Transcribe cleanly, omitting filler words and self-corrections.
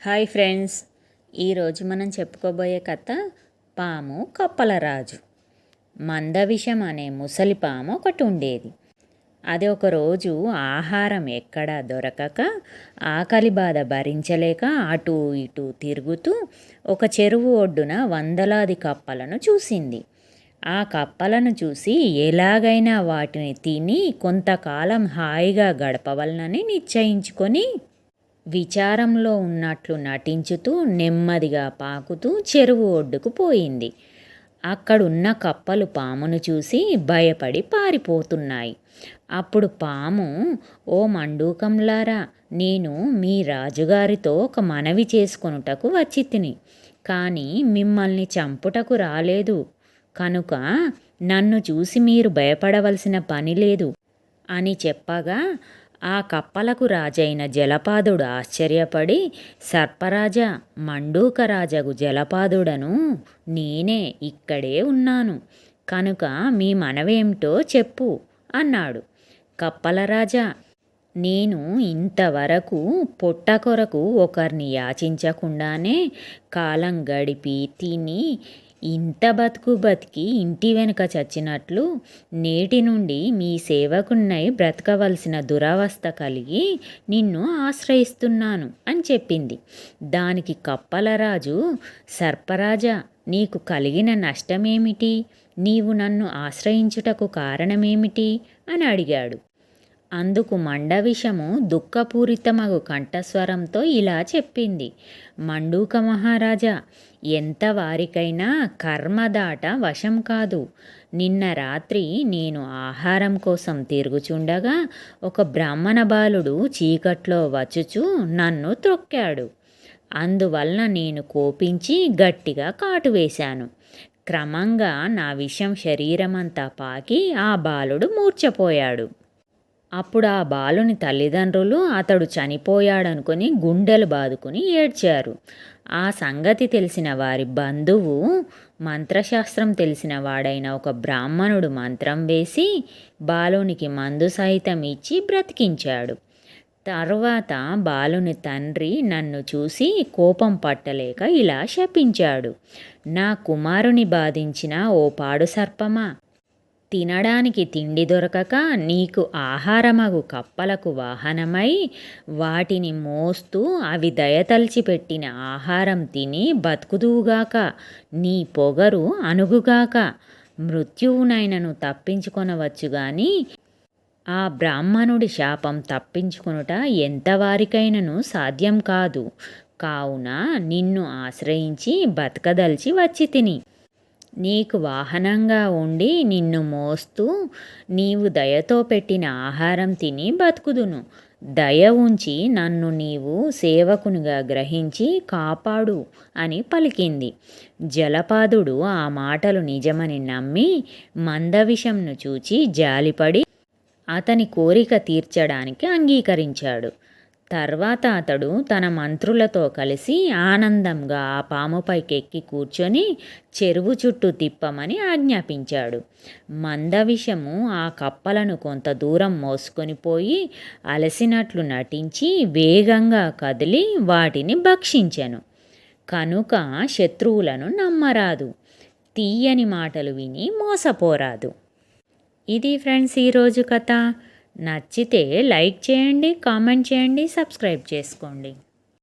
Hi friends, ఈరోజు మనం చెప్పుకోబోయే కథ పాము కప్పలరాజు. మందవిషం అనే ముసలి పాము ఒకటి ఉండేది. అది ఒకరోజు ఆహారం ఎక్కడా దొరకక ఆకలి బాధ భరించలేక అటూ ఇటూ తిరుగుతూ ఒక చెరువు ఒడ్డున వందలాది కప్పలను చూసింది. ఆ కప్పలను చూసి ఎలాగైనా వాటిని తిని కొంతకాలం హాయిగా గడపవలనని నిశ్చయించుకొని విచారంలో ఉన్నట్లు నటించుతూ నెమ్మదిగా పాకుతూ చెరువు ఒడ్డుకు పోయింది. అక్కడున్న కప్పలు పామును చూసి భయపడి పారిపోతున్నాయి. అప్పుడు పాము, ఓ మండూకంలారా, నేను మీ రాజుగారితో ఒక మనవి చేసుకొనుటకు వచ్చి తిని, కానీ మిమ్మల్ని చంపుటకు రాలేదు. కనుక నన్ను చూసి మీరు భయపడవలసిన పని లేదు అని చెప్పగా ఆ కప్పలకు రాజైన జలపాదుడు ఆశ్చర్యపడి, సర్పరాజా, మండూకరాజగు జలపాదుడను నేనే, ఇక్కడే ఉన్నాను. కనుక మీ మనవేమిటో చెప్పు అన్నాడు. కప్పలరాజా, నేను ఇంతవరకు పొట్ట కొరకు ఒకరిని యాచించకుండానే కాలం గడిపి తిని ఇంత బతికి ఇంటి వెనుక చచ్చినట్లు నేటి నుండి మీ సేవకున్నై బ్రతకవలసిన దురవస్థ కలిగి నిన్ను ఆశ్రయిస్తున్నాను అని చెప్పింది. దానికి కప్పలరాజు, సర్పరాజా, నీకు కలిగిన నష్టమేమిటి? నీవు నన్ను ఆశ్రయించుటకు కారణమేమిటి అని అడిగాడు. అందుకు మండవిషము దుఃఖపూరితమగు కంఠస్వరంతో ఇలా చెప్పింది. మండూక మహారాజా, ఎంత వారికైనా కర్మదాట వశం కాదు. నిన్న రాత్రి నేను ఆహారం కోసం తిరుగుచుండగా ఒక బ్రాహ్మణ బాలుడు చీకట్లో వచ్చుచూ నన్ను త్రొక్కాడు. అందువలన నేను కోపించి గట్టిగా కాటు వేశాను. క్రమంగా నా విషం శరీరమంతా పాకి ఆ బాలుడు మూర్ఛపోయాడు. అప్పుడు ఆ బాలుని తల్లిదండ్రులు అతడు చనిపోయాడనుకొని గుండెలు బాదుకుని ఏడ్చారు. ఆ సంగతి తెలిసిన వారి బంధువు, మంత్రశాస్త్రం తెలిసిన వాడైన ఒక బ్రాహ్మణుడు మంత్రం వేసి బాలునికి మందు సహితం ఇచ్చి బ్రతికించాడు. తరువాత బాలుని తండ్రి నన్ను చూసి కోపం పట్టలేక ఇలా శపించాడు. నా కుమారుని బాధించిన ఓ పాడు సర్పమా, తినడానికి తిండి దొరకక నీకు ఆహారమగు కప్పలకు వాహనమై వాటిని మోస్తూ అవి దయతలిచి పెట్టిన ఆహారం తిని బతుకుదువుగాక, నీ పొగరు అణుగుగాక, మృత్యువునైనను తప్పించుకొనవచ్చు గాని ఆ బ్రాహ్మణుడి శాపం తప్పించుకొనుట ఎంతవారికైనను సాధ్యం కాదు. కావున నిన్ను ఆశ్రయించి బతకదలిచి వచ్చి తిని నీకు వాహనంగా ఉండి నిన్ను మోస్తూ నీవు దయతో పెట్టిన ఆహారం తిని బతుకుదును. దయ ఉంచి నన్ను నీవు సేవకునిగా గ్రహించి కాపాడు అని పలికింది. జలపాదుడు ఆ మాటలు నిజమని నమ్మి మందవిషంను చూచి జాలిపడి అతని కోరిక తీర్చడానికి అంగీకరించాడు. తర్వాత అతడు తన మంత్రులతో కలిసి ఆనందంగా ఆ పాముపైకెక్కి కూర్చొని చెరువు చుట్టూ తిప్పమని ఆజ్ఞాపించాడు. మందవిషము ఆ కప్పలను కొంత దూరం మోసుకొని పోయి అలసినట్లు నటించి వేగంగా కదిలి వాటిని భక్షించెను. కనుక శత్రువులను నమ్మరాదు, తీయని మాటలు విని మోసపోరాదు. ఇది ఫ్రెండ్స్ ఈరోజు కథ. నచ్చితే లైక్ చేయండి, కామెంట్ చేయండి, సబ్స్క్రైబ్ చేసుకోండి.